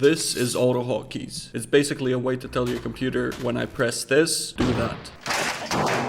This is AutoHotkeys. It's basically a way to tell your computer, when I press this, do that.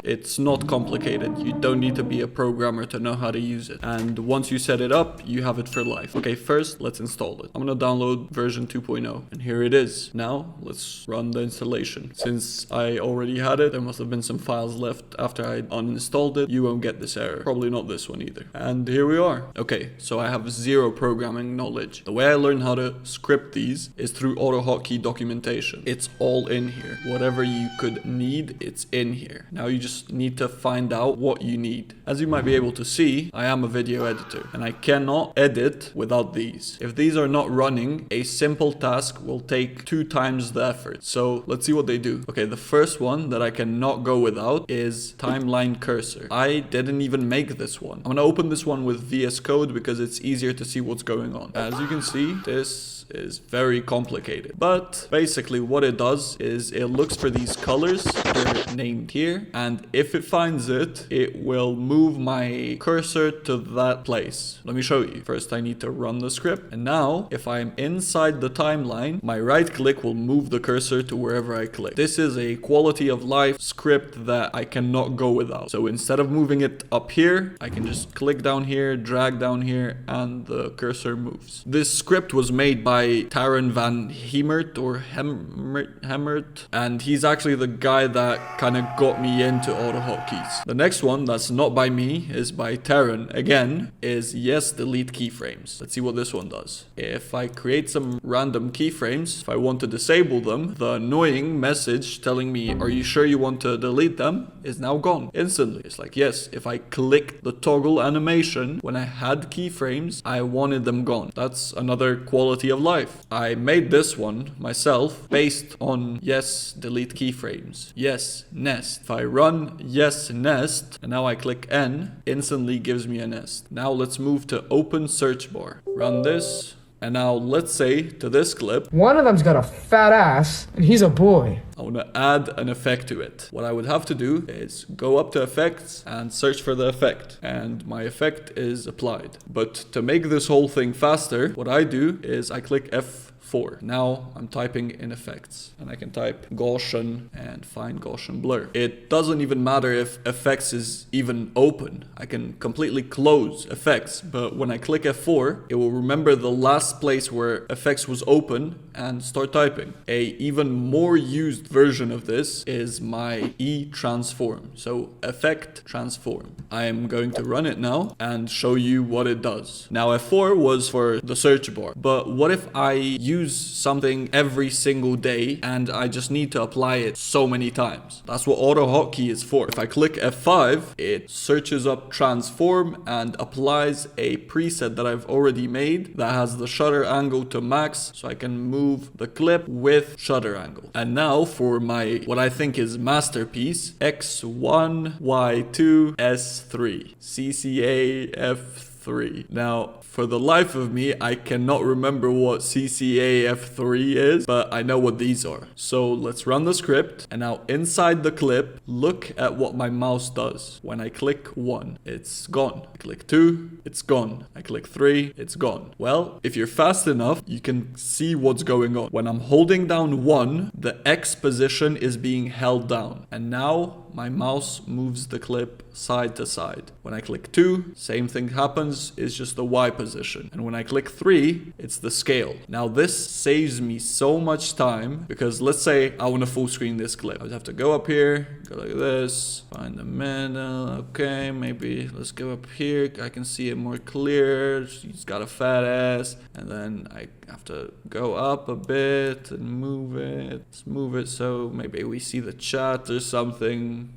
It's not complicated. You don't need to be a programmer to know how to use it. And once you set it up, you have it for life. Okay, first, let's install it. I'm gonna download version 2.0, and here it is. Now, let's run the installation. Since I already had it, there must have been some files left after I uninstalled it. You won't get this error. Probably not this one either. And here we are. Okay, so I have zero programming knowledge. The way I learned how to script these is through AutoHotkey documentation. It's all in here. Whatever you could need, it's in here. Now you just need to find out what you need. As you might be able to see, I am a video editor and I cannot edit without these. If these are not running, a simple task will take 2 times the effort. So let's see what they do. Okay, the first one that I cannot go without is timeline cursor. I didn't even make this one. I'm gonna open this one with VS Code because it's easier to see what's going on. As you can see, this is very complicated, but basically what it does is it looks for these colors, they're named here, and if it finds it, it will move my cursor to that place. Let me show you. First I need to run the script, and now if I'm inside the timeline, my right click will move the cursor to wherever I click. This is a quality of life script that I cannot go without. So instead of moving it up here, I can just click down here, drag down here, and the cursor moves. This script was made by Taron van Hemert or Hemert, and he's actually the guy that kind of got me into AutoHotkeys. The next one that's not by me is by Taron again, is yes delete keyframes. Let's see what this one does. If I create some random keyframes, if I want to disable them, the annoying message telling me are you sure you want to delete them is now gone instantly. It's like, yes, if I click the toggle animation when I had keyframes, I wanted them gone. That's another quality of life. I made this one myself based on yes delete keyframes, yes nest. If I run yes nest and now I click N, instantly gives me a nest. Now let's move to open search bar. Run this. And now let's say to this clip, one of them's got a fat ass and he's a boy. I want to add an effect to it. What I would have to do is go up to effects and search for the effect. And my effect is applied. But to make this whole thing faster, what I do is I click F4. Now I'm typing in effects and I can type Gaussian and find Gaussian blur. It doesn't even matter if effects is even open. I can completely close effects, but when I click F4, it will remember the last place where effects was open and start typing. A even more used version of this is my E transform. So effect transform. I am going to run it now and show you what it does. Now F4 was for the search bar, but what if I use something every single day and I just need to apply it so many times? That's what AutoHotkey is for. If I click F5, it searches up transform and applies a preset that I've already made that has the shutter angle to max, so I can move the clip with shutter angle. And now for my what I think is masterpiece, X1, Y2, S3, CCA, F3. Now, for the life of me, I cannot remember what CCAF3 is, but I know what these are. So let's run the script. And now inside the clip, look at what my mouse does. When I click 1, it's gone. I click 2, it's gone. I click 3, it's gone. Well, if you're fast enough, you can see what's going on. When I'm holding down 1, the X position is being held down. And now my mouse moves the clip side to side. When I click 2, same thing happens, it's just the Y position. And when I click 3, it's the scale. Now this saves me so much time because let's say I want to full screen this clip. I would have to go up here, go like this, find the middle. Okay, maybe let's go up here. I can see it more clear. She's got a fat ass. And then I have to go up a bit and move it. Let's move it so maybe we see the chat or something.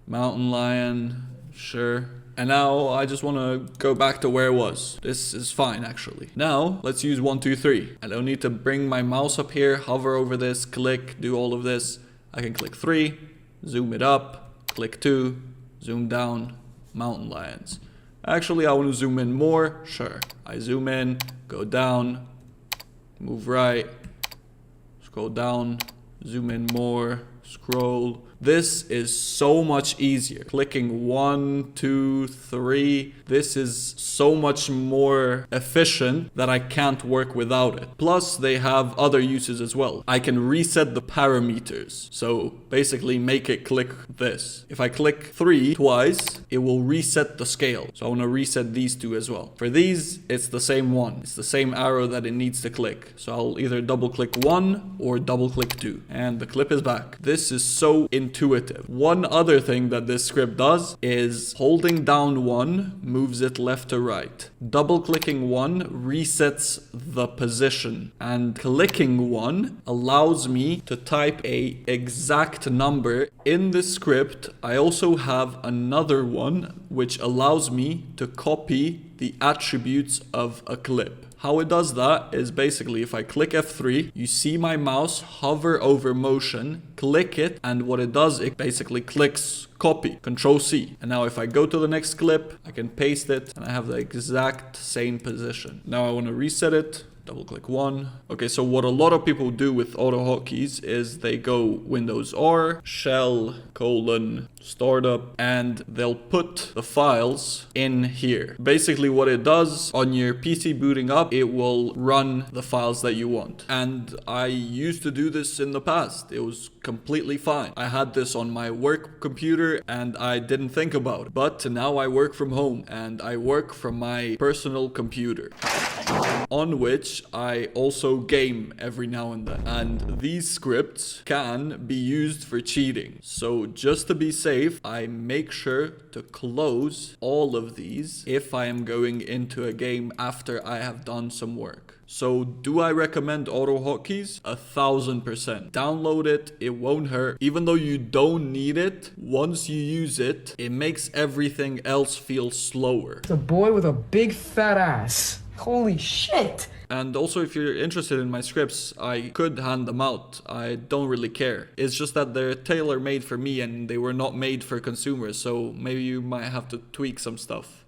Mountain lion, sure. And now I just want to go back to where it was. This is fine actually. Now let's use 1, 2, 3. I don't need to bring my mouse up here, hover over this, click, do all of this. I can click 3, zoom it up, click 2, zoom down, mountain lions. Actually, I want to zoom in more, sure. I zoom in, go down, move right, scroll down, zoom in more, scroll. This is so much easier. Clicking 1, 2, 3. This is so much more efficient that I can't work without it. Plus, they have other uses as well. I can reset the parameters. So basically make it click this. If I click 3 twice, it will reset the scale. So I want to reset these two as well. For these, it's the same one. It's the same arrow that it needs to click. So I'll either double click 1 or double click 2. And the clip is back. This is so intuitive. One other thing that this script does is holding down 1 moves it left to right. Double clicking 1 resets the position. And clicking 1 allows me to type a exact number. In this script, I also have another one which allows me to copy the attributes of a clip. How it does that is basically if I click F3, you see my mouse hover over motion, click it, and what it does, it basically clicks copy, Control C. And now if I go to the next clip, I can paste it and I have the exact same position. Now I want to reset it. Double click 1. Okay, so what a lot of people do with AutoHotkeys is they go Windows R, shell, startup, and they'll put the files in here. Basically what it does on your PC booting up, it will run the files that you want. And I used to do this in the past. It was completely fine. I had this on my work computer and I didn't think about it. But now I work from home and I work from my personal computer, on which I also game every now and then. And these scripts can be used for cheating. So just to be safe, I make sure to close all of these if I am going into a game after I have done some work. So do I recommend AutoHotkeys? 1000%. Download it, it won't hurt. Even though you don't need it, once you use it, it makes everything else feel slower. It's a boy with a big fat ass. Holy shit! And also, if you're interested in my scripts, I could hand them out. I don't really care. It's just that they're tailor-made for me and they were not made for consumers, so maybe you might have to tweak some stuff.